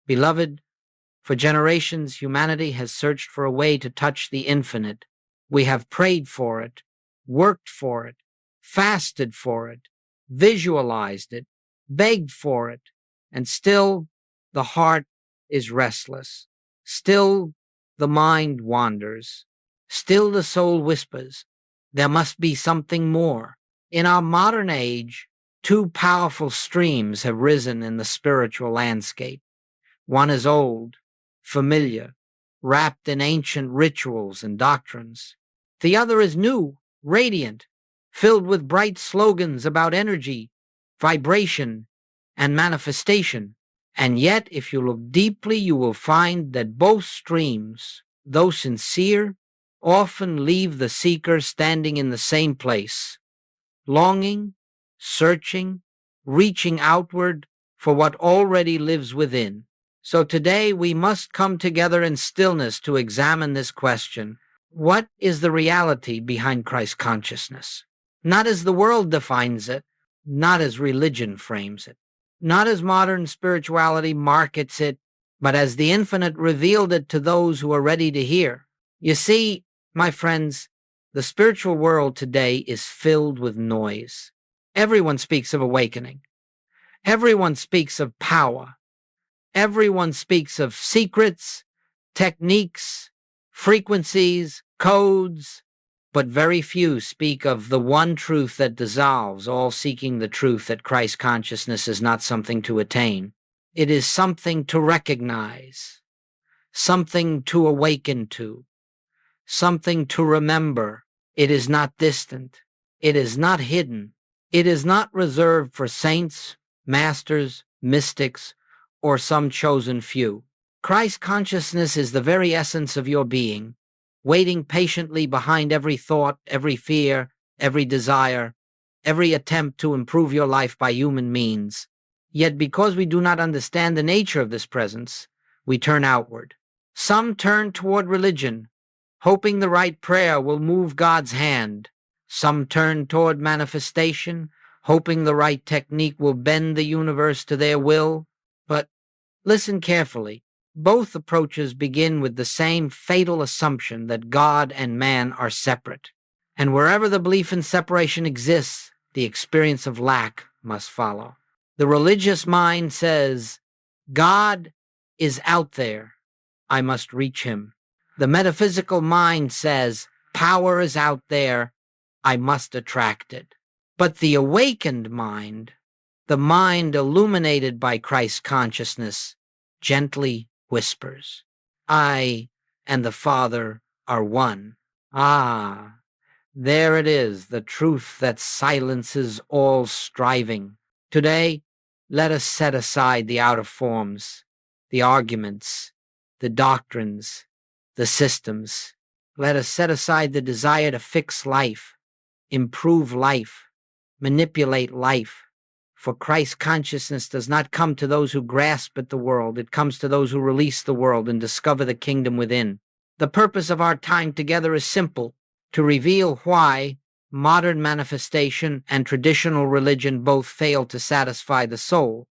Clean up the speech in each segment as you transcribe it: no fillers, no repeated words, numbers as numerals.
Beloved, for generations humanity has searched for a way to touch the infinite. We have prayed for it, worked for it, fasted for it, visualized it, begged for it, and still the heart is restless. Still the mind wanders. Still the soul whispers, there must be something more. In our modern age, two powerful streams have risen in the spiritual landscape. One is old, familiar, wrapped in ancient rituals and doctrines. The other is new, radiant, filled with bright slogans about energy, vibration, and manifestation. And yet, if you look deeply, you will find that both streams, though sincere, often leave the seeker standing in the same place, longing, searching, reaching outward for what already lives within. So today we must come together in stillness to examine this question. What is the reality behind Christ consciousness? Not as the world defines it, not as religion frames it, not as modern spirituality markets it, but as the infinite revealed it to those who are ready to hear. You see, my friends, the spiritual world today is filled with noise. Everyone speaks of awakening. Everyone speaks of power. Everyone speaks of secrets, techniques, frequencies, codes, but very few speak of the one truth that dissolves, all seeking the truth that Christ consciousness is not something to attain. It is something to recognize, something to awaken to, something to remember. It is not distant. It is not hidden. It is not reserved for saints, masters, mystics, or some chosen few. Christ consciousness is the very essence of your being, waiting patiently behind every thought, every fear, every desire, every attempt to improve your life by human means. Yet because we do not understand the nature of this presence, we turn outward. Some turn toward religion, hoping the right prayer will move God's hand. Some turn toward manifestation, hoping the right technique will bend the universe to their will. But listen carefully. Both approaches begin with the same fatal assumption that God and man are separate. And wherever the belief in separation exists, the experience of lack must follow. The religious mind says, God is out there. I must reach him. The metaphysical mind says, power is out there. I must attract it. But the awakened mind, the mind illuminated by Christ's consciousness, gently whispers, I and the Father are one. Ah, there it is, the truth that silences all striving. Today, let us set aside the outer forms, the arguments, the doctrines, the systems. Let us set aside the desire to fix life, improve life, manipulate life. For Christ's consciousness does not come to those who grasp at the world. It comes to those who release the world and discover the kingdom within. The purpose of our time together is simple: to reveal why modern manifestation and traditional religion both fail to satisfy the soul,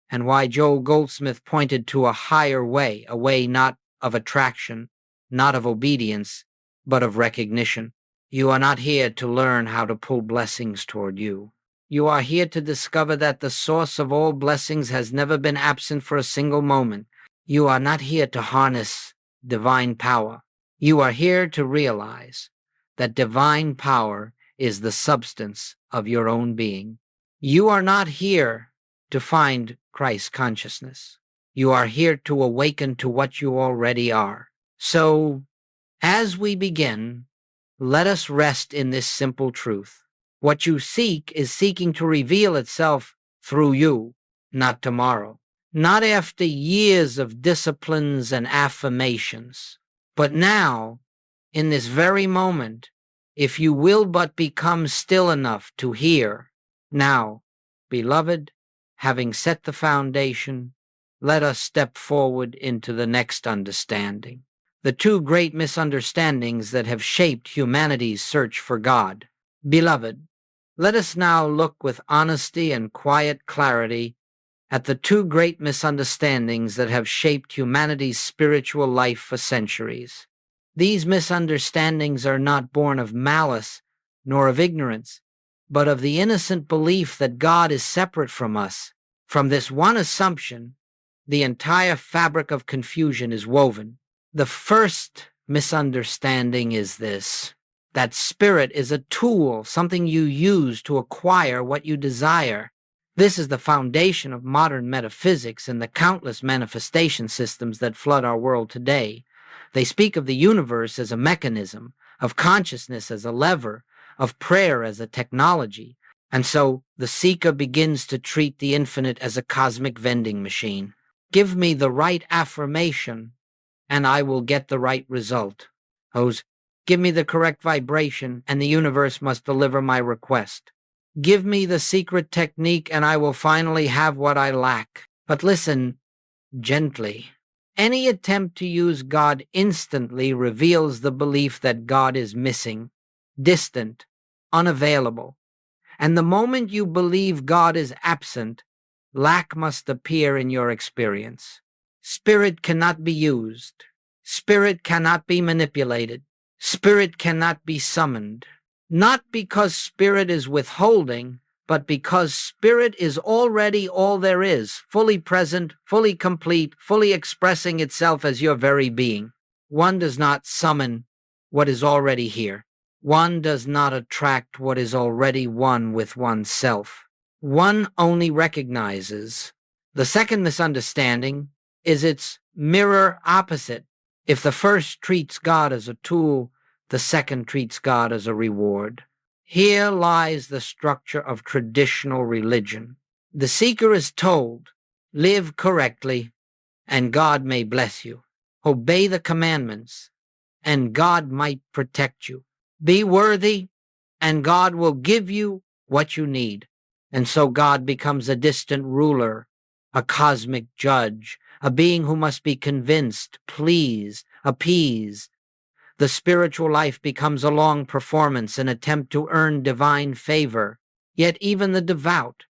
and why Joel Goldsmith pointed to a higher way, a way not of attraction, not of obedience, but of recognition. You are not here to learn how to pull blessings toward you. You are here to discover that the source of all blessings has never been absent for a single moment. You are not here to harness divine power. You are here to realize that divine power is the substance of your own being. You are not here to find Christ consciousness. You are here to awaken to what you already are. So, as we begin, let us rest in this simple truth. What you seek is seeking to reveal itself through you, not tomorrow, not after years of disciplines and affirmations, but now, in this very moment, if you will but become still enough to hear. Now, beloved, having set the foundation, let us step forward into the next understanding. The two great misunderstandings that have shaped humanity's search for God. Beloved, let us now look with honesty and quiet clarity at the two great misunderstandings that have shaped humanity's spiritual life for centuries. These misunderstandings are not born of malice nor of ignorance, but of the innocent belief that God is separate from us. From this one assumption, the entire fabric of confusion is woven. The first misunderstanding is this: that spirit is a tool, something you use to acquire what you desire. This is the foundation of modern metaphysics and the countless manifestation systems that flood our world today. They speak of the universe as a mechanism, of consciousness as a lever, of prayer as a technology, and so the seeker begins to treat the infinite as a cosmic vending machine. Give me the right affirmation, and I will get the right result. Give me the correct vibration, and the universe must deliver my request. Give me the secret technique, and I will finally have what I lack. But listen gently. Any attempt to use God instantly reveals the belief that God is missing, distant, unavailable. And the moment you believe God is absent, lack must appear in your experience. Spirit cannot be used. Spirit cannot be manipulated. Spirit cannot be summoned. Not because spirit is withholding, but because spirit is already all there is, fully present, fully complete, fully expressing itself as your very being. One does not summon what is already here. One does not attract what is already one with oneself. One only recognizes. The second misunderstanding is its mirror opposite. If the first treats God as a tool, the second treats God as a reward. Here lies the structure of traditional religion. The seeker is told, live correctly, and God may bless you. Obey the commandments, and God might protect you. Be worthy, and God will give you what you need. And so God becomes a distant ruler, a cosmic judge, a being who must be convinced, pleased, appeased. The spiritual life becomes a long performance, an attempt to earn divine favor. Yet even the devout,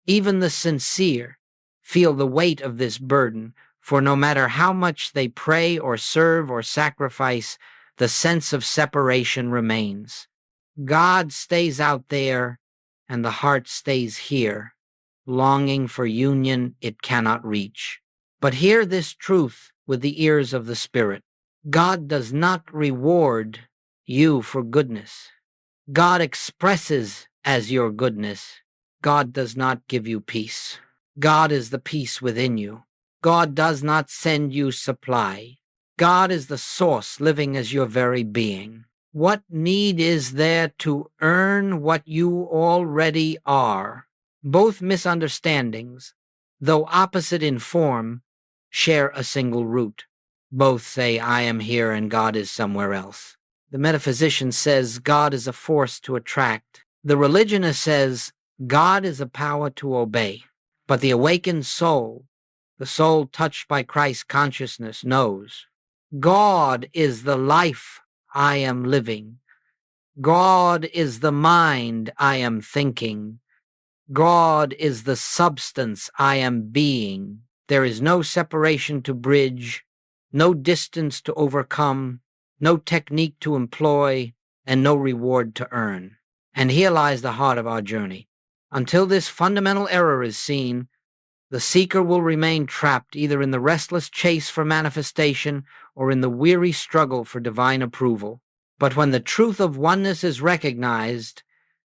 even the sincere, feel the weight of this burden, for no matter how much they pray or serve or sacrifice, the sense of separation remains. God stays out there, and the heart stays here, longing for union it cannot reach. But hear this truth with the ears of the Spirit. God does not reward you for goodness. God expresses as your goodness. God does not give you peace. God is the peace within you. God does not send you supply. God is the source living as your very being. What need is there to earn what you already are? Both misunderstandings, though opposite in form, share a single root. Both say, I am here and God is somewhere else. The metaphysician says God is a force to attract. The religionist says God is a power to obey. But the awakened soul, the soul touched by Christ's consciousness, knows God is the life I am living. God is the mind I am thinking. God is the substance I am being. There is no separation to bridge, no distance to overcome, no technique to employ, and no reward to earn. And here lies the heart of our journey. Until this fundamental error is seen, the seeker will remain trapped either in the restless chase for manifestation or in the weary struggle for divine approval. But when the truth of oneness is recognized,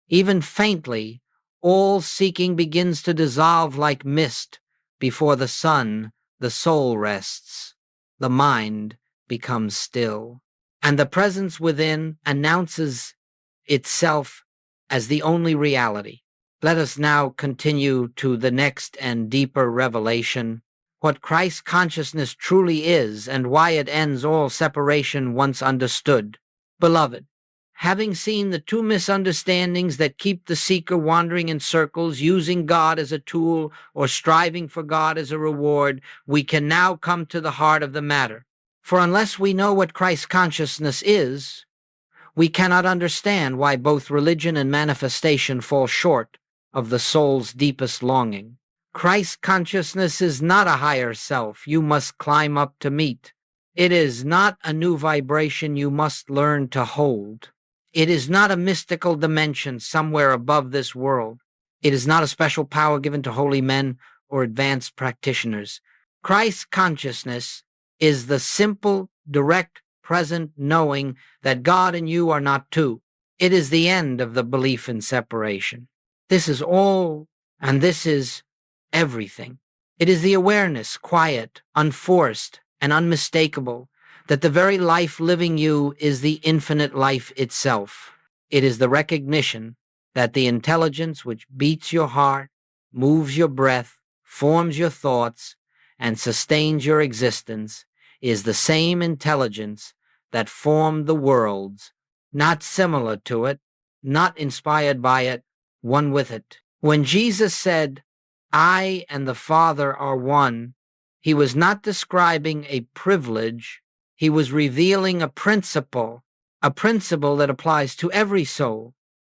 even faintly, all seeking begins to dissolve like mist. Before the sun, the soul rests. The mind becomes still. And the presence within announces itself as the only reality. Let us now continue to the next and deeper revelation, what Christ's consciousness truly is and why it ends all separation once understood. Beloved, having seen the two misunderstandings that keep the seeker wandering in circles, using God as a tool or striving for God as a reward, we can now come to the heart of the matter. For unless we know what Christ's consciousness is, we cannot understand why both religion and manifestation fall short of the soul's deepest longing. Christ consciousness is not a higher self you must climb up to meet. It is not a new vibration you must learn to hold. It is not a mystical dimension somewhere above this world. It is not a special power given to holy men or advanced practitioners. Christ consciousness is the simple, direct, present knowing that God and you are not two. It is the end of the belief in separation. This is all, and this is everything. It is the awareness, quiet, unforced, and unmistakable, that the very life living you is the infinite life itself. It is the recognition that the intelligence which beats your heart, moves your breath, forms your thoughts, and sustains your existence is the same intelligence that formed the worlds, not similar to it, not inspired by it, one with it. When Jesus said, "I and the Father are one," he was not describing a privilege. He was revealing a principle that applies to every soul,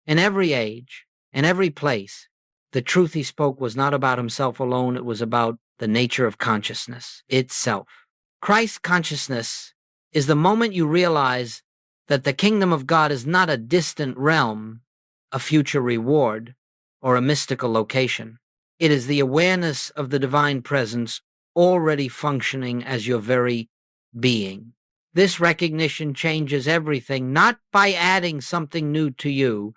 in every age, in every place. The truth he spoke was not about himself alone. It was about the nature of consciousness itself. Christ consciousness is the moment you realize that the kingdom of God is not a distant realm, a future reward, or a mystical location. It is the awareness of the divine presence already functioning as your very being. This recognition changes everything, not by adding something new to you,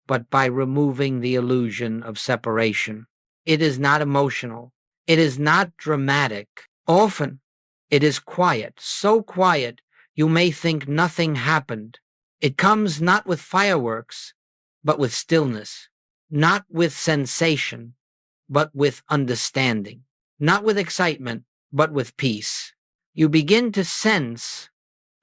but by removing the illusion of separation. It is not emotional. It is not dramatic. Often, it is quiet, so quiet you may think nothing happened. It comes not with fireworks, but with stillness, not with sensation, but with understanding, not with excitement, but with peace. You begin to sense,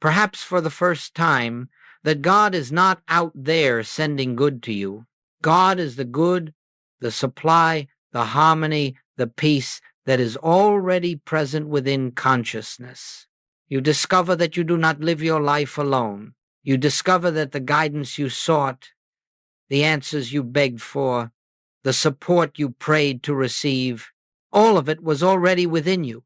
perhaps for the first time, that God is not out there sending good to you. God is the good, the supply, the harmony, the peace that is already present within consciousness. You discover that you do not live your life alone. You discover that the guidance you sought, the answers you begged for, the support you prayed to receive, all of it was already within you,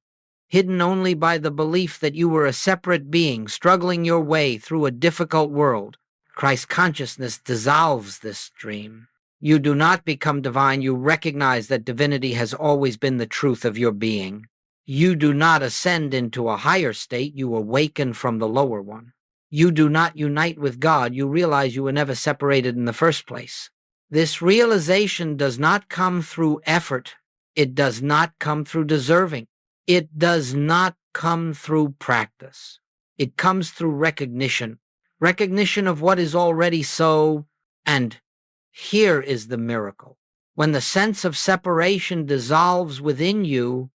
hidden only by the belief that you were a separate being struggling your way through a difficult world. Christ consciousness dissolves this dream. You do not become divine. You recognize that divinity has always been the truth of your being. You do not ascend into a higher state. You awaken from the lower one. You do not unite with God. You realize you were never separated in the first place. This realization does not come through effort. It does not come through deserving. It does not come through practice. It comes through recognition of what is already so. And here is the miracle. When the sense of separation dissolves within you,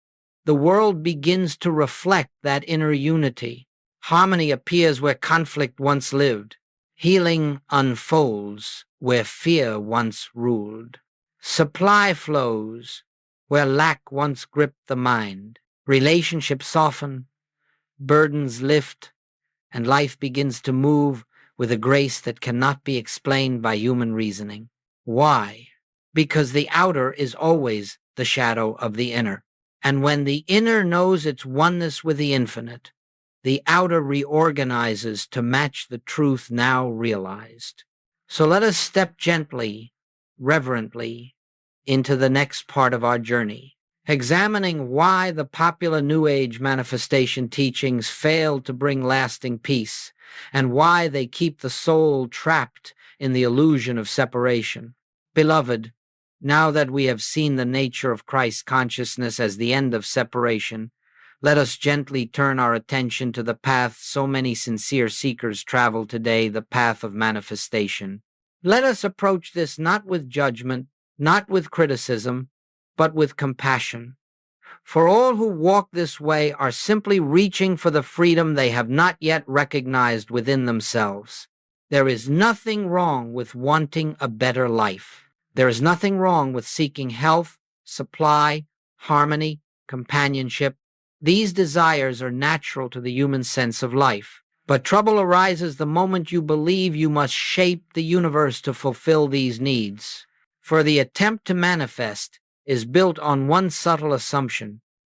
the world begins to reflect that inner unity. Harmony appears where conflict once lived. Healing unfolds where fear once ruled. Supply flows where lack once gripped the mind. Relationships soften, burdens lift, and life begins to move with a grace that cannot be explained by human reasoning. Why? Because the outer is always the shadow of the inner. And when the inner knows its oneness with the infinite, the outer reorganizes to match the truth now realized. So let us step gently, reverently, into the next part of our journey, examining why the popular New Age manifestation teachings fail to bring lasting peace, and why they keep the soul trapped in the illusion of separation. Beloved, now that we have seen the nature of Christ consciousness as the end of separation, let us gently turn our attention to the path so many sincere seekers travel today, the path of manifestation. Let us approach this not with judgment, not with criticism, but with compassion. For all who walk this way are simply reaching for the freedom they have not yet recognized within themselves. There is nothing wrong with wanting a better life. There is nothing wrong with seeking health, supply, harmony, companionship. These desires are natural to the human sense of life. But trouble arises the moment you believe you must shape the universe to fulfill these needs. For the attempt to manifest is built on one subtle assumption: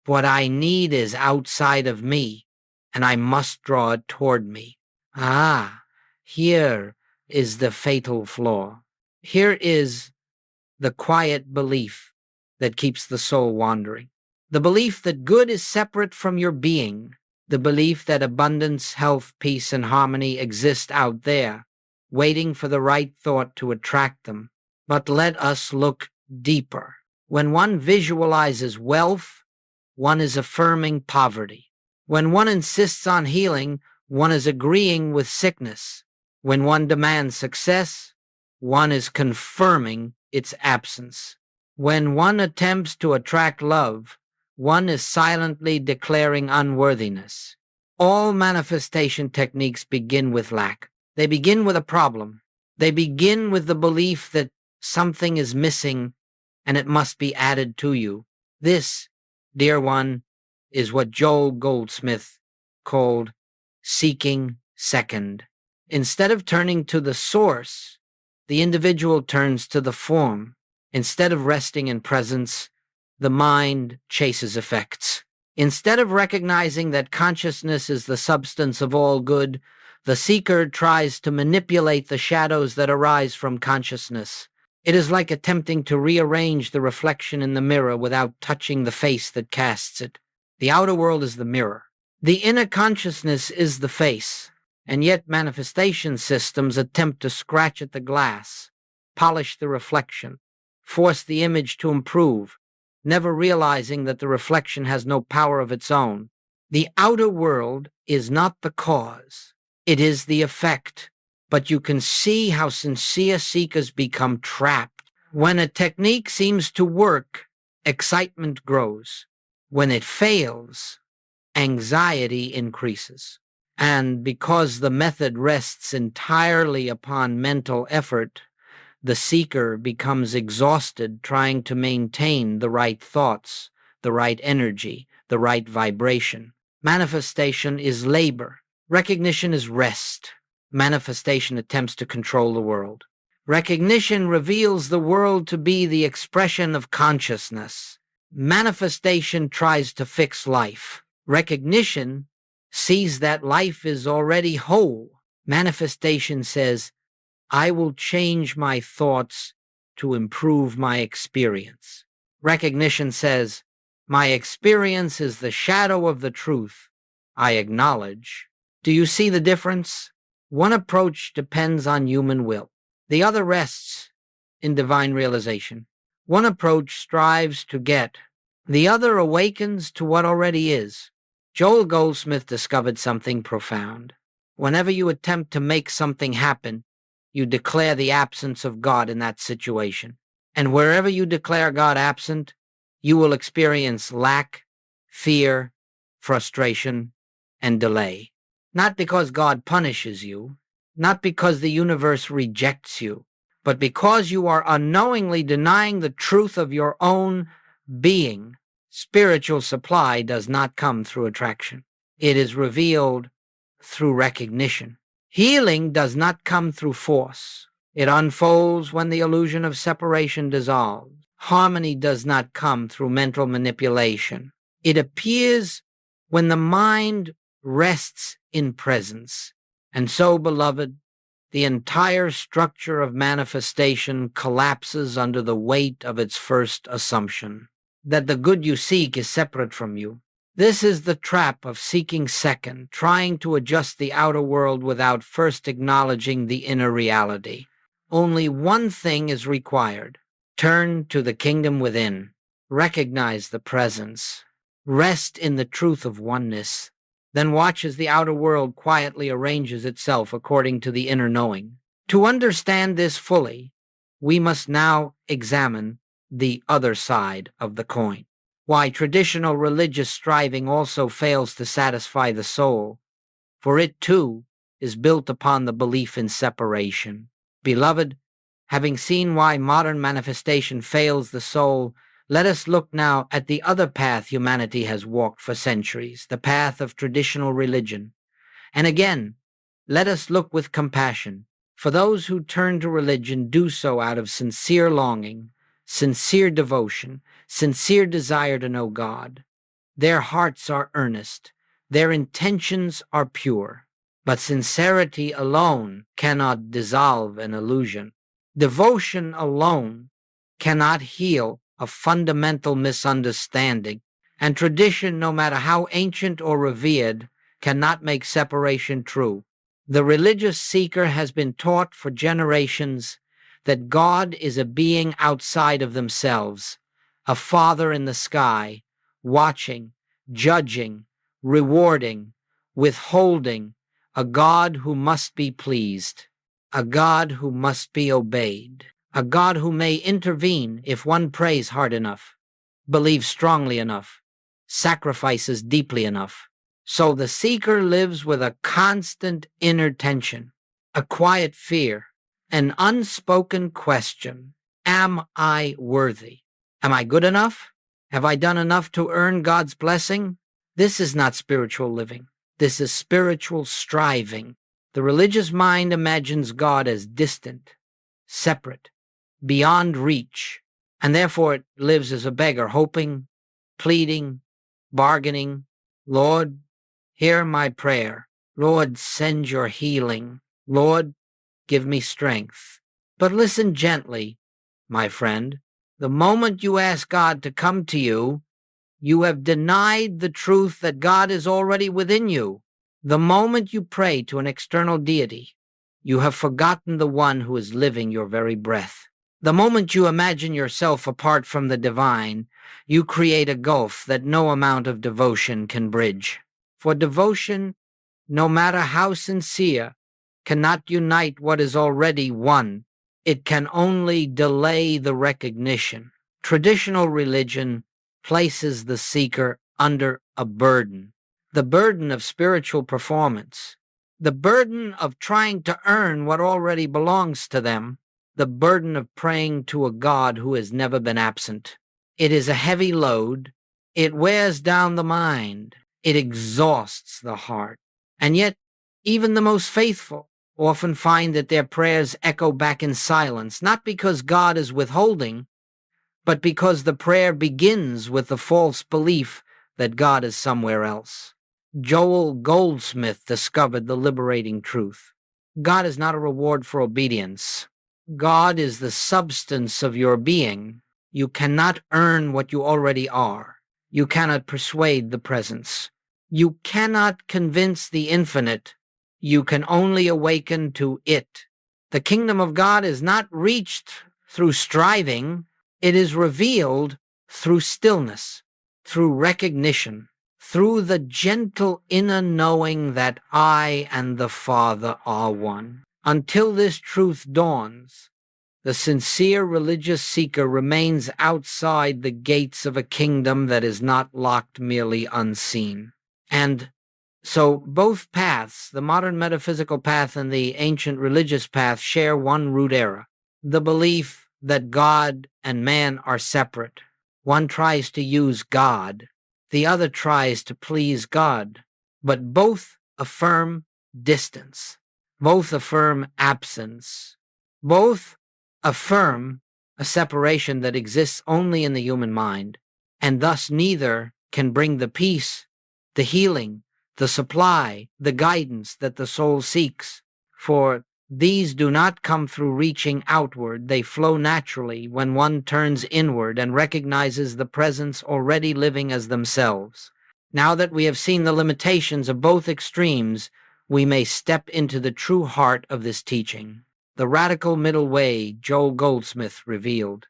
what I need is outside of me, and I must draw it toward me. Here is the fatal flaw. Here is the quiet belief that keeps the soul wandering. The belief that good is separate from your being. The belief that abundance, health, peace, and harmony exist out there, waiting for the right thought to attract them. But let us look deeper. When one visualizes wealth, one is affirming poverty. When one insists on healing, one is agreeing with sickness. When one demands success, one is confirming its absence. When one attempts to attract love, one is silently declaring unworthiness. All manifestation techniques begin with lack. They begin with a problem. They begin with the belief that something is missing and it must be added to you. This, dear one, is what Joel Goldsmith called seeking second. Instead of turning to the source, the individual turns to the form. Instead of resting in presence, the mind chases effects. Instead of recognizing that consciousness is the substance of all good, the seeker tries to manipulate the shadows that arise from consciousness. It is like attempting to rearrange the reflection in the mirror without touching the face that casts it. The outer world is the mirror. The inner consciousness is the face. And yet manifestation systems attempt to scratch at the glass, polish the reflection, force the image to improve, never realizing that the reflection has no power of its own. The outer world is not the cause. It is the effect. But you can see how sincere seekers become trapped. When a technique seems to work, excitement grows. When it fails, anxiety increases. And because the method rests entirely upon mental effort, the seeker becomes exhausted trying to maintain the right thoughts, the right energy, the right vibration. Manifestation is labor. Recognition is rest. Manifestation attempts to control the world. Recognition reveals the world to be the expression of consciousness. Manifestation tries to fix life. Recognition sees that life is already whole. Manifestation says, I will change my thoughts to improve my experience. Recognition says, my experience is the shadow of the truth I acknowledge. Do you see the difference? One approach depends on human will. The other rests in divine realization. One approach strives to get. The other awakens to what already is. Joel Goldsmith discovered something profound. Whenever you attempt to make something happen, you declare the absence of God in that situation. And wherever you declare God absent, you will experience lack, fear, frustration, and delay. Not because God punishes you, not because the universe rejects you, but because you are unknowingly denying the truth of your own being. Spiritual supply does not come through attraction. It is revealed through recognition. Healing does not come through force. It unfolds when the illusion of separation dissolves. Harmony does not come through mental manipulation. It appears when the mind rests in presence. And so, beloved, the entire structure of manifestation collapses under the weight of its first assumption, that the good you seek is separate from you. This is the trap of seeking second, trying to adjust the outer world without first acknowledging the inner reality. Only one thing is required. Turn to the kingdom within. Recognize the presence. Rest in the truth of oneness. Then watch as the outer world quietly arranges itself according to the inner knowing. To understand this fully, we must now examine the other side of the coin. Why traditional religious striving also fails to satisfy the soul, for it too is built upon the belief in separation. Beloved, having seen why modern manifestation fails the soul, let us look now at the other path humanity has walked for centuries, the path of traditional religion. And again, let us look with compassion. For those who turn to religion do so out of sincere longing, sincere devotion, sincere desire to know God. Their hearts are earnest. Their intentions are pure. But sincerity alone cannot dissolve an illusion. Devotion alone cannot heal a fundamental misunderstanding. And tradition, no matter how ancient or revered, cannot make separation true. The religious seeker has been taught for generations that God is a being outside of themselves, a father in the sky, watching, judging, rewarding, withholding, a God who must be pleased, a God who must be obeyed, a God who may intervene if one prays hard enough, believes strongly enough, sacrifices deeply enough. So the seeker lives with a constant inner tension, a quiet fear, an unspoken question. Am I worthy? Am I good enough? Have I done enough to earn God's blessing? This is not spiritual living. This is spiritual striving. The religious mind imagines God as distant, separate, beyond reach, and therefore it lives as a beggar, hoping, pleading, bargaining. Lord, hear my prayer. Lord, send your healing. Lord, give me strength. But listen gently, my friend. The moment you ask God to come to you, you have denied the truth that God is already within you. The moment you pray to an external deity, you have forgotten the one who is living your very breath. The moment you imagine yourself apart from the divine, you create a gulf that no amount of devotion can bridge. For devotion, no matter how sincere, cannot unite what is already one. It can only delay the recognition. Traditional religion places the seeker under a burden, the burden of spiritual performance, the burden of trying to earn what already belongs to them, the burden of praying to a God who has never been absent. It is a heavy load. It wears down the mind. It exhausts the heart. And yet, even the most faithful often find that their prayers echo back in silence, not because God is withholding, but because the prayer begins with the false belief that God is somewhere else. Joel Goldsmith discovered the liberating truth. God is not a reward for obedience. God is the substance of your being. You cannot earn what you already are. You cannot persuade the presence. You cannot convince the infinite. You can only awaken to it. The kingdom of God is not reached through striving. It is revealed through stillness, through recognition, through the gentle inner knowing that I and the Father are one. Until this truth dawns, the sincere religious seeker remains outside the gates of a kingdom that is not locked merely unseen. And so both paths, the modern metaphysical path and the ancient religious path, share one root error: the belief that God and man are separate. One tries to use God, the other tries to please God, but both affirm distance, both affirm absence, both affirm a separation that exists only in the human mind, and thus neither can bring the peace, the healing, the supply, the guidance that the soul seeks. For these do not come through reaching outward. They flow naturally when one turns inward and recognizes the presence already living as themselves. Now that we have seen the limitations of both extremes, we may step into the true heart of this teaching. The radical middle way Joel Goldsmith revealed.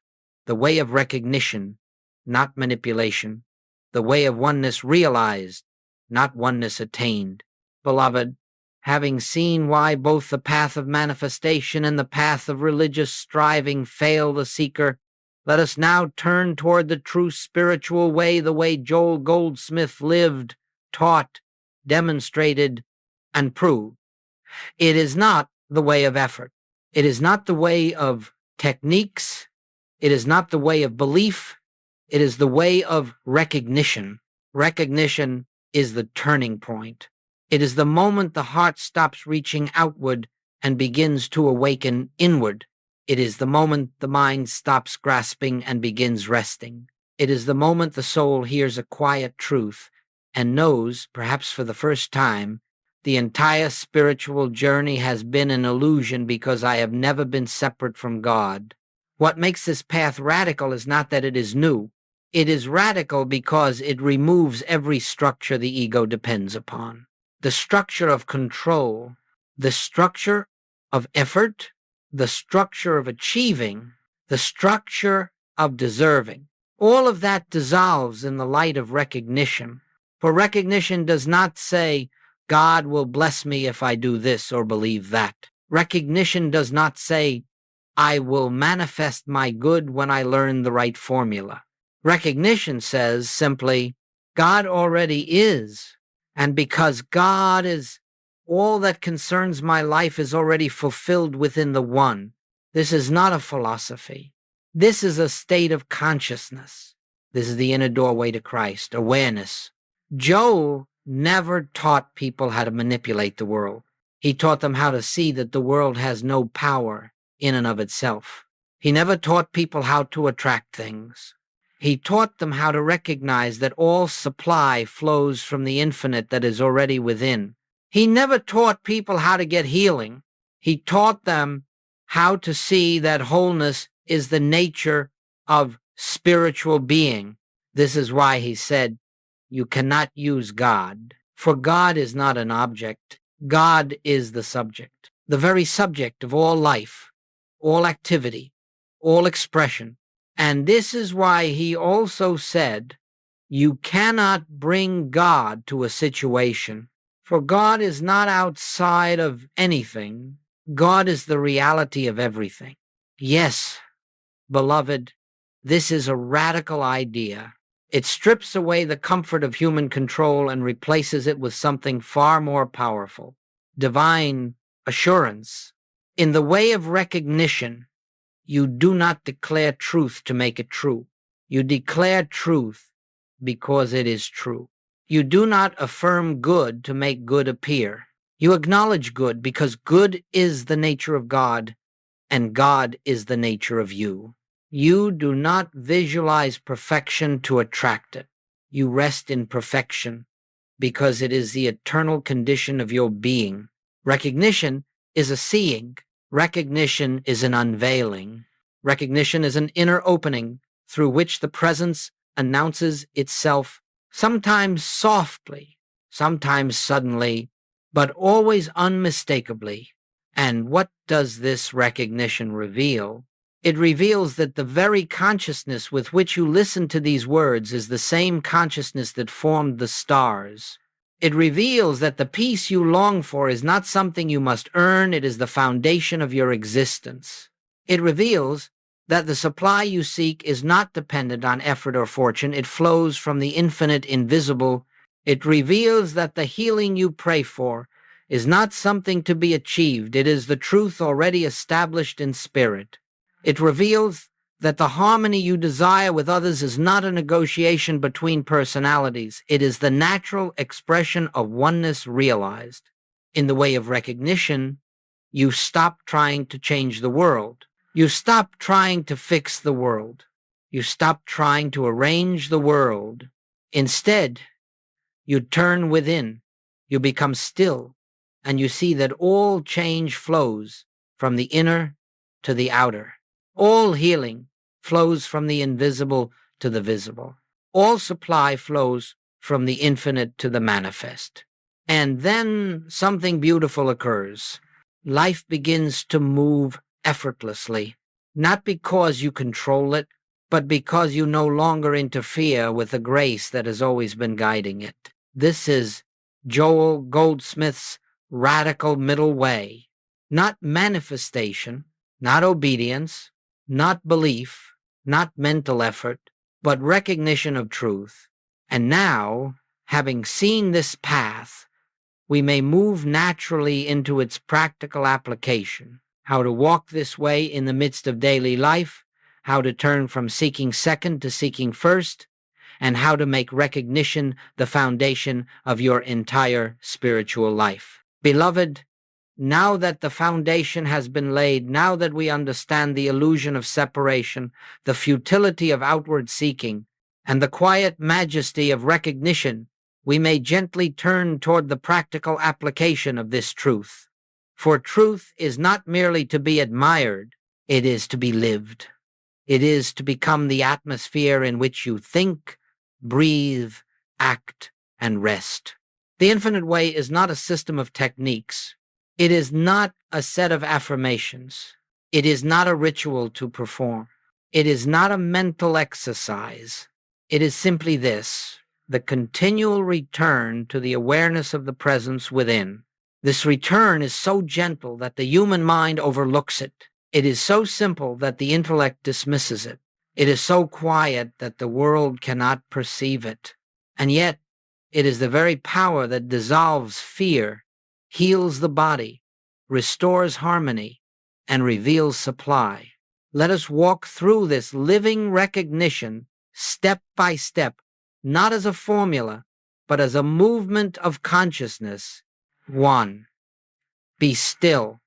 The way of recognition, not manipulation. The way of oneness realized, not oneness attained. Beloved, having seen why both the path of manifestation and the path of religious striving fail the seeker, let us now turn toward the true spiritual way, the way Joel Goldsmith lived, taught, demonstrated, and proved. It is not the way of effort. It is not the way of techniques. It is not the way of belief. It is the way of recognition. Recognition is the turning point. It is the moment the heart stops reaching outward and begins to awaken inward. It is the moment the mind stops grasping and begins resting. It is the moment the soul hears a quiet truth and knows, perhaps for the first time, the entire spiritual journey has been an illusion because I have never been separate from God. What makes this path radical is not that it is new. It is radical because it removes every structure the ego depends upon. The structure of control, the structure of effort, the structure of achieving, the structure of deserving. All of that dissolves in the light of recognition. For recognition does not say, God will bless me if I do this or believe that. Recognition does not say, I will manifest my good when I learn the right formula. Recognition says simply, God already is, and because God is, all that concerns my life is already fulfilled within the One. This is not a philosophy. This is a state of consciousness. This is the inner doorway to Christ, awareness. Joel never taught people how to manipulate the world. He taught them how to see that the world has no power in and of itself. He never taught people how to attract things. He taught them how to recognize that all supply flows from the infinite that is already within. He never taught people how to get healing. He taught them how to see that wholeness is the nature of spiritual being. This is why he said, you cannot use God, for God is not an object. God is the subject, the very subject of all life, all activity, all expression. And this is why he also said, you cannot bring God to a situation, for God is not outside of anything. God is the reality of everything. Yes, beloved, this is a radical idea. It strips away the comfort of human control and replaces it with something far more powerful, divine assurance. In the way of recognition, you do not declare truth to make it true. You declare truth because it is true. You do not affirm good to make good appear. You acknowledge good because good is the nature of God, and God is the nature of you. You do not visualize perfection to attract it. You rest in perfection because it is the eternal condition of your being. Recognition is a seeing. Recognition is an unveiling. Recognition is an inner opening through which the presence announces itself, sometimes softly, sometimes suddenly, but always unmistakably. And what does this recognition reveal? It reveals that the very consciousness with which you listen to these words is the same consciousness that formed the stars. It reveals that the peace you long for is not something you must earn, it is the foundation of your existence. It reveals that the supply you seek is not dependent on effort or fortune, it flows from the infinite invisible. It reveals that the healing you pray for is not something to be achieved, it is the truth already established in spirit. It reveals that the harmony you desire with others is not a negotiation between personalities. It is the natural expression of oneness realized. In the way of recognition, you stop trying to change the world. You stop trying to fix the world. You stop trying to arrange the world. Instead, you turn within. You become still, and you see that all change flows from the inner to the outer. All healing flows from the invisible to the visible. All supply flows from the infinite to the manifest. And then something beautiful occurs. Life begins to move effortlessly, not because you control it, but because you no longer interfere with the grace that has always been guiding it. This is Joel Goldsmith's radical middle way. Not manifestation, not obedience, not belief, not mental effort, but recognition of truth. And now, having seen this path, we may move naturally into its practical application. How to walk this way in the midst of daily life, how to turn from seeking second to seeking first, and how to make recognition the foundation of your entire spiritual life. Beloved, Now that the foundation has been laid, now that we understand the illusion of separation, the futility of outward seeking, and the quiet majesty of recognition, we may gently turn toward the practical application of this truth. For truth is not merely to be admired, it is to be lived. It is to become the atmosphere in which you think, breathe, act, and rest. The infinite way is not a system of techniques. It is not a set of affirmations. It is not a ritual to perform. It is not a mental exercise. It is simply this: the continual return to the awareness of the presence within. This return is so gentle that the human mind overlooks it. It is so simple that the intellect dismisses it. It is so quiet that the world cannot perceive it. And yet, it is the very power that dissolves fear, heals the body, restores harmony, and reveals supply. Let us walk through this living recognition step by step, not as a formula, but as a movement of consciousness. 1. Be still.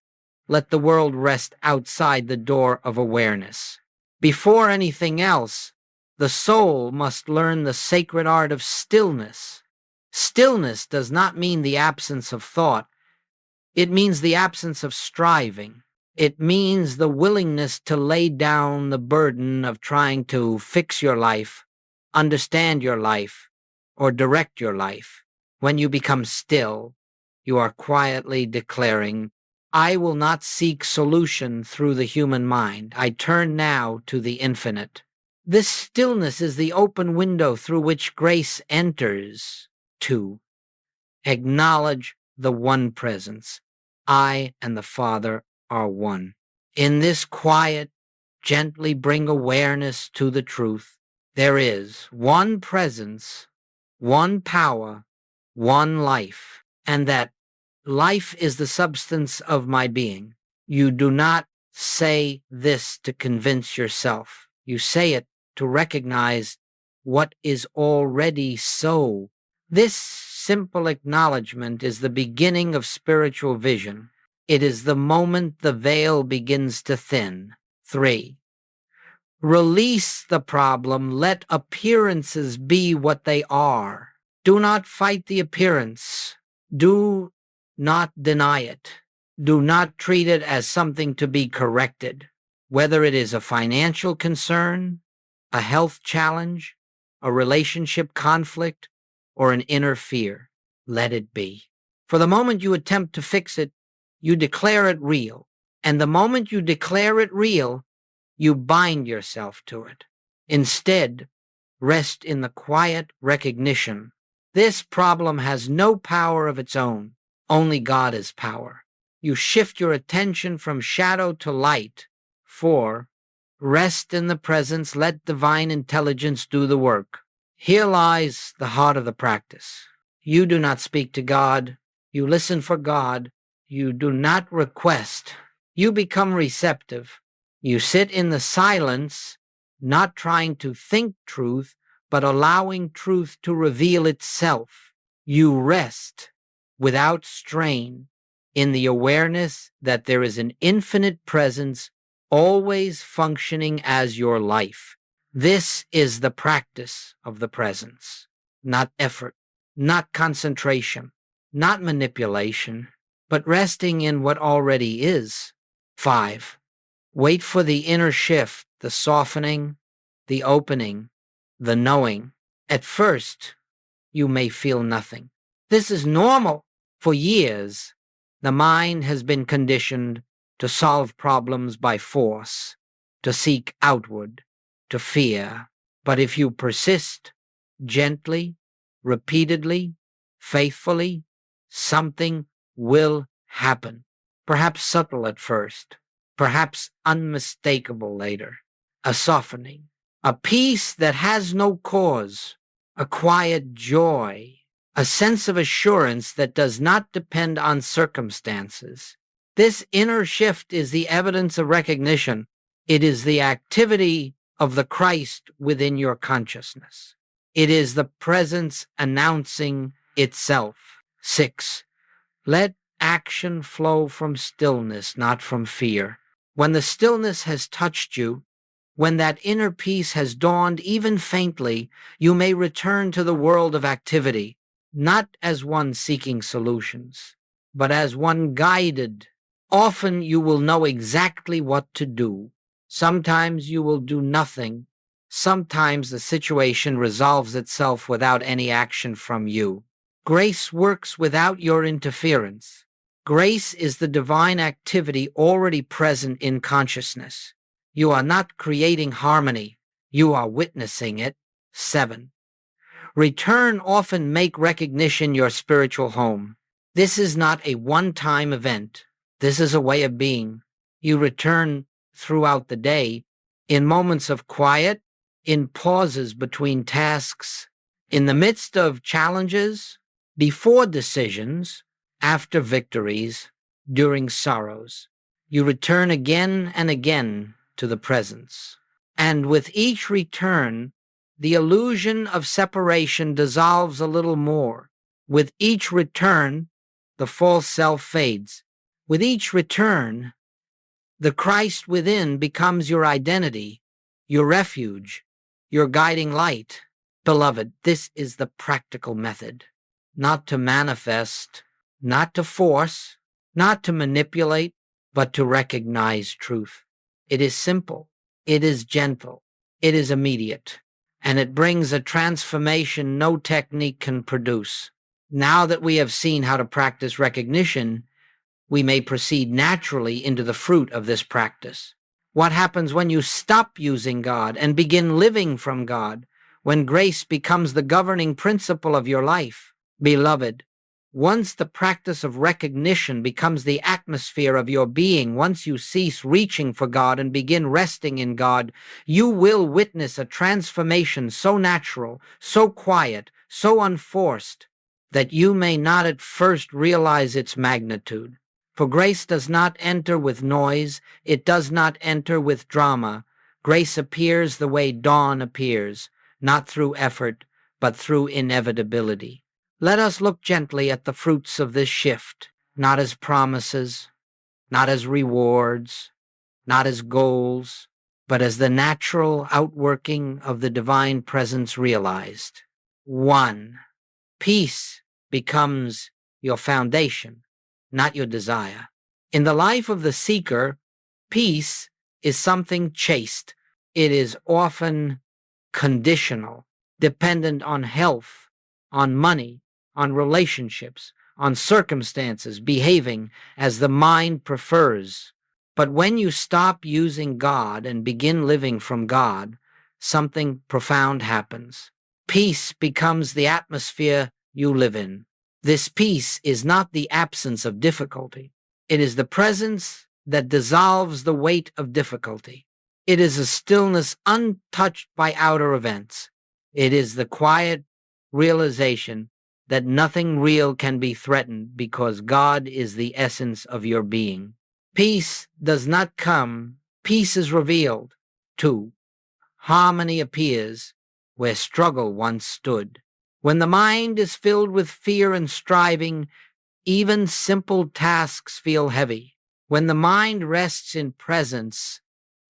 Let the world rest outside the door of awareness. Before anything else, the soul must learn the sacred art of stillness. Stillness does not mean the absence of thought. It means the absence of striving. It means the willingness to lay down the burden of trying to fix your life, understand your life, or direct your life. When you become still, you are quietly declaring, I will not seek solution through the human mind. I turn now to the infinite. This stillness is the open window through which grace enters. 2. Acknowledge the one presence. I and the Father are one. In this quiet, gently bring awareness to the truth. There is one presence, one power, one life, and that life is the substance of my being. You do not say this to convince yourself. You say it to recognize what is already so. This simple acknowledgement is the beginning of spiritual vision. It is the moment the veil begins to thin. 3. Release the problem. Let appearances be what they are. Do not fight the appearance. Do not deny it. Do not treat it as something to be corrected. Whether it is a financial concern, a health challenge, a relationship conflict, or an inner fear, let it be. For the moment you attempt to fix it, you declare it real. And the moment you declare it real, you bind yourself to it. Instead, rest in the quiet recognition. This problem has no power of its own. Only God is power. You shift your attention from shadow to light. 4. Rest in the presence. Let divine intelligence do the work. Here lies the heart of the practice. You do not speak to God. You listen for God. You do not request. You become receptive. You sit in the silence, not trying to think truth, but allowing truth to reveal itself. You rest without strain in the awareness that there is an infinite presence always functioning as your life. This is the practice of the presence, not effort, not concentration, not manipulation, but resting in what already is. 5. Wait for the inner shift, the softening, the opening, the knowing. At first, you may feel nothing. This is normal. For years, the mind has been conditioned to solve problems by force, to seek outward, to fear. But if you persist gently, repeatedly, faithfully, something will happen. Perhaps subtle at first, perhaps unmistakable later. A softening, a peace that has no cause, a quiet joy, a sense of assurance that does not depend on circumstances. This inner shift is the evidence of recognition. It is the activity of the Christ within your consciousness. It is the presence announcing itself. 6. Let action flow from stillness, not from fear. When the stillness has touched you, when that inner peace has dawned even faintly, you may return to the world of activity, not as one seeking solutions, but as one guided. Often you will know exactly what to do. Sometimes you will do nothing. Sometimes the situation resolves itself without any action from you. Grace works without your interference. Grace is the divine activity already present in consciousness. You are not creating harmony. You are witnessing it. 7. Return often make recognition your spiritual home. This is not a one-time event. This is a way of being. You return throughout the day, in moments of quiet, in pauses between tasks, in the midst of challenges, before decisions, after victories, during sorrows. You return again and again to the presence. And with each return, the illusion of separation dissolves a little more. With each return, the false self fades. With each return, the Christ within becomes your identity, your refuge, your guiding light. Beloved, this is the practical method. Not to manifest, not to force, not to manipulate, but to recognize truth. It is simple, it is gentle, it is immediate, and it brings a transformation no technique can produce. Now that we have seen how to practice recognition, we may proceed naturally into the fruit of this practice. What happens when you stop using God and begin living from God, when grace becomes the governing principle of your life? Beloved, once the practice of recognition becomes the atmosphere of your being, once you cease reaching for God and begin resting in God, you will witness a transformation so natural, so quiet, so unforced, that you may not at first realize its magnitude. For grace does not enter with noise, it does not enter with drama. Grace appears the way dawn appears, not through effort, but through inevitability. Let us look gently at the fruits of this shift, not as promises, not as rewards, not as goals, but as the natural outworking of the divine presence realized. 1. Peace becomes your foundation, not your desire. In the life of the seeker, peace is something chaste. It is often conditional, dependent on health, on money, on relationships, on circumstances, behaving as the mind prefers. But when you stop using God and begin living from God, something profound happens. Peace becomes the atmosphere you live in. This peace is not the absence of difficulty. It is the presence that dissolves the weight of difficulty. It is a stillness untouched by outer events. It is the quiet realization that nothing real can be threatened because God is the essence of your being. Peace does not come, peace is revealed. 2. Harmony appears where struggle once stood. When the mind is filled with fear and striving, even simple tasks feel heavy. When the mind rests in presence,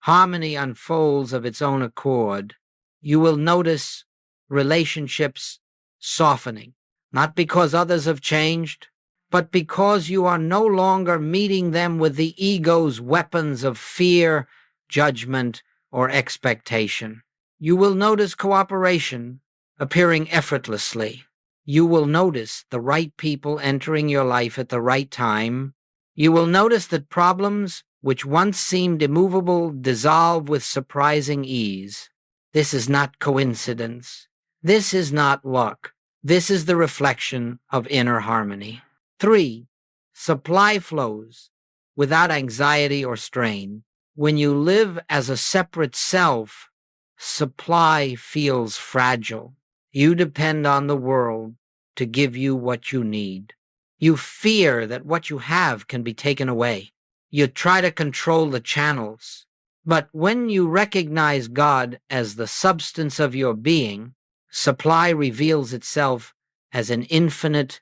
harmony unfolds of its own accord. You will notice relationships softening, not because others have changed, but because you are no longer meeting them with the ego's weapons of fear, judgment, or expectation. You will notice cooperation appearing effortlessly. You will notice the right people entering your life at the right time. You will notice that problems which once seemed immovable dissolve with surprising ease. This is not coincidence. This is not luck. This is the reflection of inner harmony. 3. Supply flows without anxiety or strain. When you live as a separate self, supply feels fragile. You depend on the world to give you what you need. You fear that what you have can be taken away. You try to control the channels. But when you recognize God as the substance of your being, supply reveals itself as an infinite,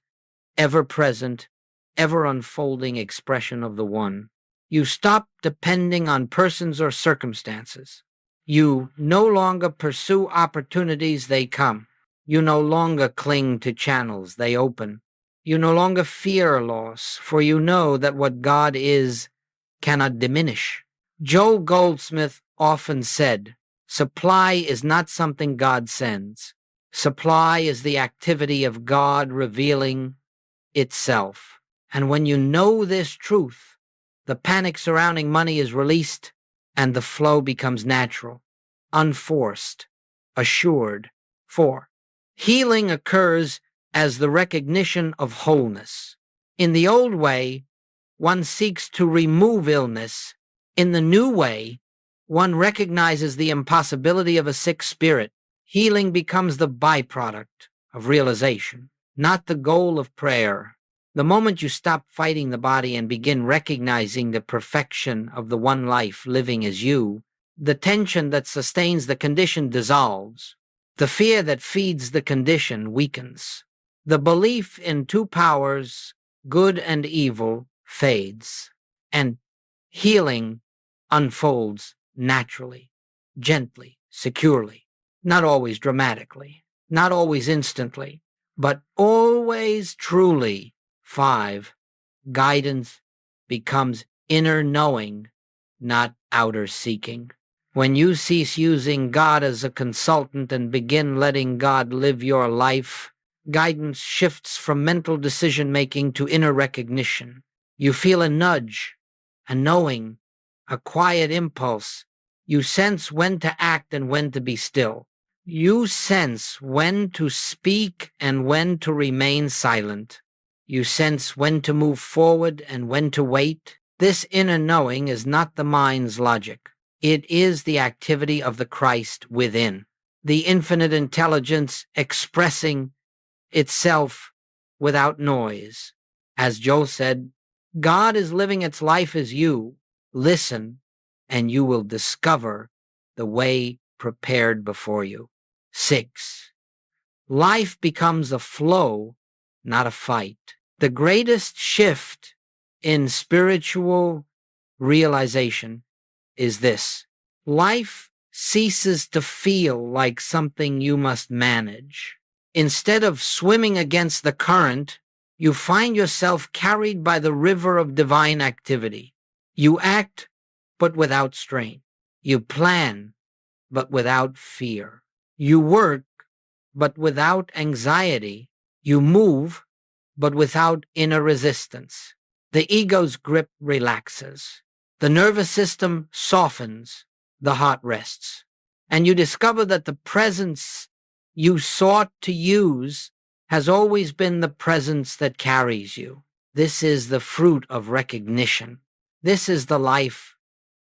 ever-present, ever-unfolding expression of the One. You stop depending on persons or circumstances. You no longer pursue opportunities, they come. You no longer cling to channels, they open. You no longer fear loss, for you know that what God is cannot diminish. Joel Goldsmith often said, "Supply is not something God sends. Supply is the activity of God revealing itself." And when you know this truth, the panic surrounding money is released and the flow becomes natural, unforced, assured. 4. Healing occurs as the recognition of wholeness. In the old way, one seeks to remove illness. In the new way, one recognizes the impossibility of a sick spirit. Healing becomes the byproduct of realization, not the goal of prayer. The moment you stop fighting the body and begin recognizing the perfection of the one life living as you, the tension that sustains the condition dissolves. The fear that feeds the condition weakens. The belief in two powers, good and evil, fades, and healing unfolds naturally, gently, securely, not always dramatically, not always instantly, but always truly. 5. Guidance becomes inner knowing, not outer seeking. When you cease using God as a consultant and begin letting God live your life, guidance shifts from mental decision-making to inner recognition. You feel a nudge, a knowing, a quiet impulse. You sense when to act and when to be still. You sense when to speak and when to remain silent. You sense when to move forward and when to wait. This inner knowing is not the mind's logic. It is the activity of the Christ within, the infinite intelligence expressing itself without noise. As Joel said, God is living its life as you. Listen, and you will discover the way prepared before you. 6. Life becomes a flow, not a fight. The greatest shift in spiritual realization is this: life ceases to feel like something you must manage. Instead of swimming against the current, you find yourself carried by the river of divine activity. You act, but without strain. You plan, but without fear. You work, but without anxiety. You move, but without inner resistance. The ego's grip relaxes. The nervous system softens. The heart rests. And you discover that the presence you sought to use has always been the presence that carries you. This is the fruit of recognition. This is the life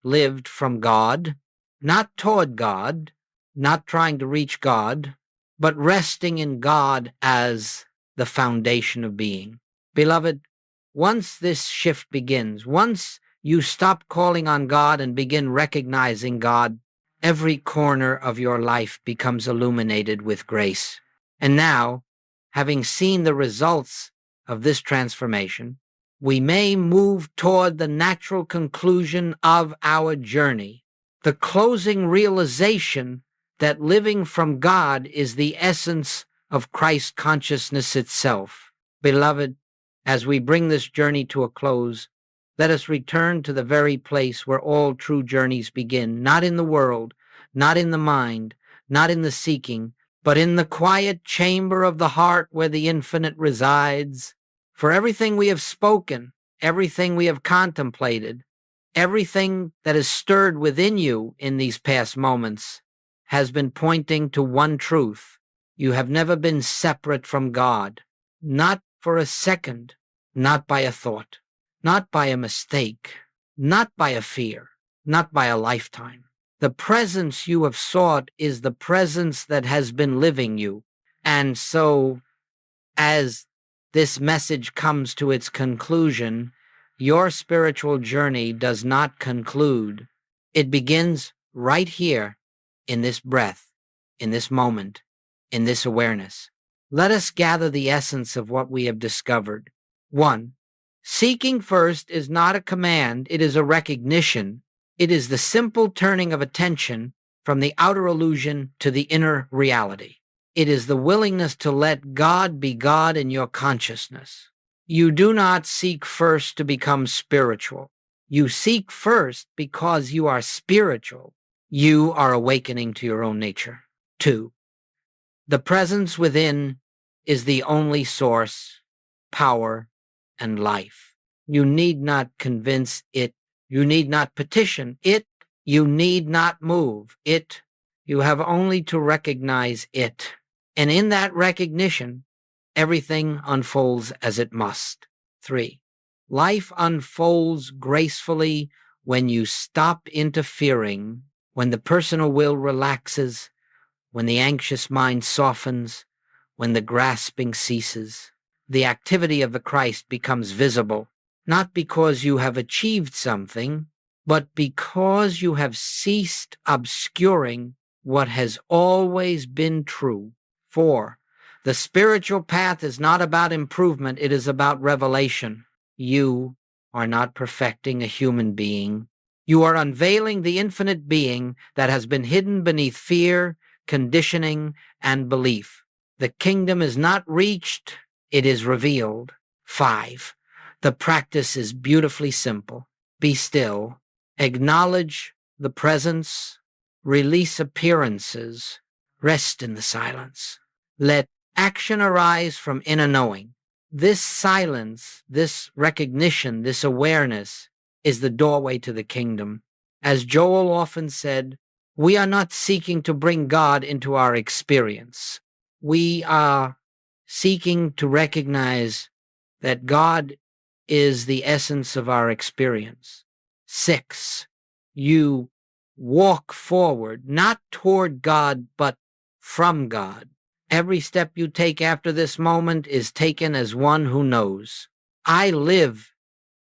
lived from God, not toward God, not trying to reach God, but resting in God as the foundation of being. Beloved, once this shift begins, once you stop calling on God and begin recognizing God, every corner of your life becomes illuminated with grace. And now, having seen the results of this transformation, we may move toward the natural conclusion of our journey, the closing realization that living from God is the essence of Christ consciousness itself. Beloved, as we bring this journey to a close, let us return to the very place where all true journeys begin, not in the world, not in the mind, not in the seeking, but in the quiet chamber of the heart where the infinite resides. For everything we have spoken, everything we have contemplated, everything that is stirred within you in these past moments has been pointing to one truth. You have never been separate from God, not for a second, not by a thought, not by a mistake, not by a fear, not by a lifetime. The presence you have sought is the presence that has been living you. And so, as this message comes to its conclusion, your spiritual journey does not conclude. It begins right here, in this breath, in this moment, in this awareness. Let us gather the essence of what we have discovered. 1. Seeking first is not a command, it is a recognition. It is the simple turning of attention from the outer illusion to the inner reality. It is the willingness to let God be God in your consciousness. You do not seek first to become spiritual. You seek first because you are spiritual. You are awakening to your own nature. 2. The presence within is the only source, power, and life. You need not convince it. You need not petition it. You need not move it. You have only to recognize it. And in that recognition, everything unfolds as it must. 3. Life unfolds gracefully when you stop interfering, when the personal will relaxes, when the anxious mind softens, when the grasping ceases. The activity of the Christ becomes visible, not because you have achieved something, but because you have ceased obscuring what has always been true. 4. The spiritual path is not about improvement, it is about revelation. You are not perfecting a human being. You are unveiling the infinite being that has been hidden beneath fear, conditioning, and belief. The kingdom is not reached, it is revealed. 5. The practice is beautifully simple. Be still. Acknowledge the presence. Release appearances. Rest in the silence. Let action arise from inner knowing. This silence, this recognition, this awareness is the doorway to the kingdom. As Joel often said, we are not seeking to bring God into our experience. We are seeking to recognize that God is the essence of our experience. 6. You walk forward, not toward God, but from God. Every step you take after this moment is taken as one who knows. I live,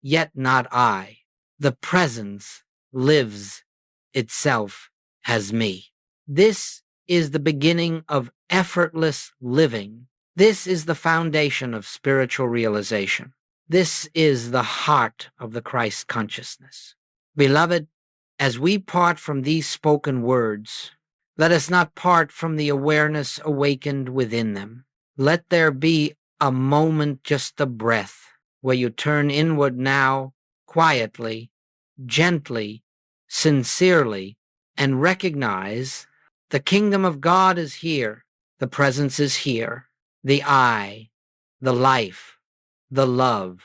yet not I. The presence lives itself as me. This is the beginning of effortless living. This is the foundation of spiritual realization. This is the heart of the Christ consciousness. Beloved, as we part from these spoken words, let us not part from the awareness awakened within them. Let there be a moment, just a breath, where you turn inward now, quietly, gently, sincerely, and recognize the kingdom of God is here. The presence is here. The I, the life, the love,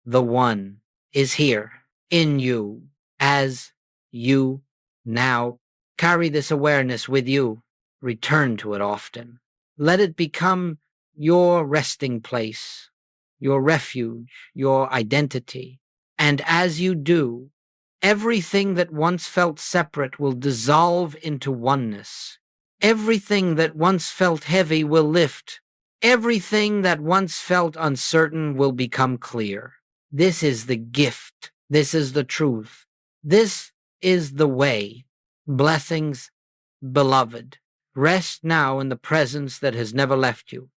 the one is here in you as you now carry this awareness with you. Return to it often. Let it become your resting place, your refuge, your identity. And as you do, everything that once felt separate will dissolve into oneness. Everything that once felt heavy will lift. Everything that once felt uncertain will become clear. This is the gift. This is the truth. This is the way. Blessings, beloved. Rest now in the presence that has never left you.